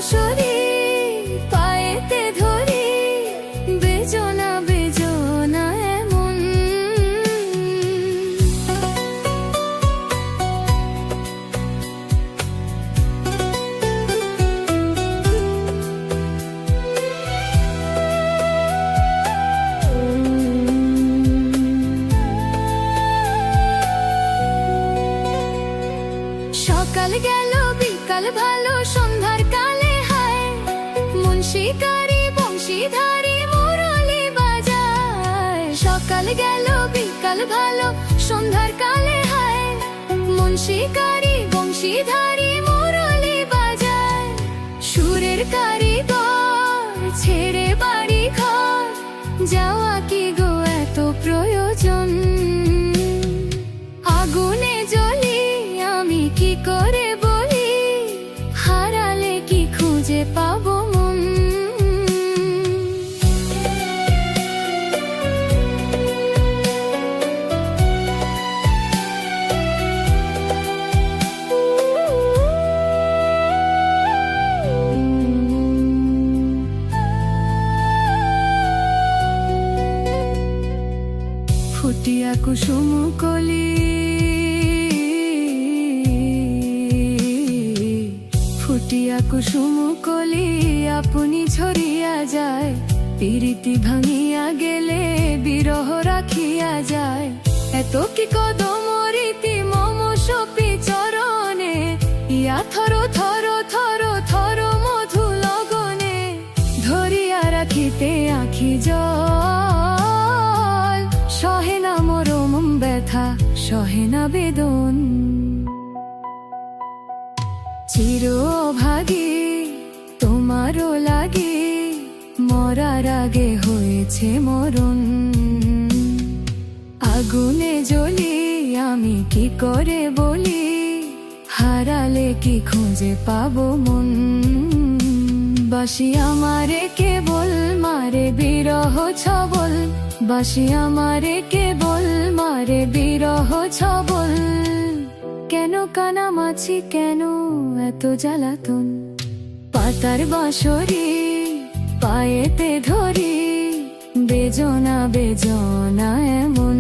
বাঁশরি পায়েতে ধরি, বেজনা বেজনা এমন। সকাল গেল বিকাল ভালো, সন্ধ্যার কালে হায় মুন্সিকারি বংশীধারী মুরলি বাজায়। সকাল গেল বিকাল ভালো, সন্ধ্যার কালে হায় মুন্সিকারি বংশীধারী মুরলি বাজায়। সুরের কারিগর ছেড়ে বাড়ি ঘর, যাওয়া কি গো এত প্রয়োজন? আগুনে জ্বলি আমি কি করে বলি, হারালে কি খুঁজে পাবো মন? ফুটিয়া কুসুম কলি, ফুটিয়া কুসুম কলি আপনি ঝরিয়া যায়। প্রীতি ভাঙিয়া গেলে বিরহ রাখিয়া যায়। এত কি কদম রীতি মম সপি চরণে, ইয়া থর থর থর থর মধু লগনে। ধরিয়া রাখিতে আখি জল, সহে না মরম ব্যথা সহে না বেদন। চিরভাগী তোমারও লাগি, মরার আগে হয়েছে মরণ। আগুনে জ্বলি আমি কি করে বলি, হারালে কি খুঁজে পাবো মন? বাসি আমারে কেবল মারে বিরহ ছবল, বাসি আমারে কেবল মারে বিরহ ছবল। কেন কানামাছি কেন এত জ্বালাতন? পাতার বাঁশরি পায়েতে ধরি, বেজনা বেজনা এমন।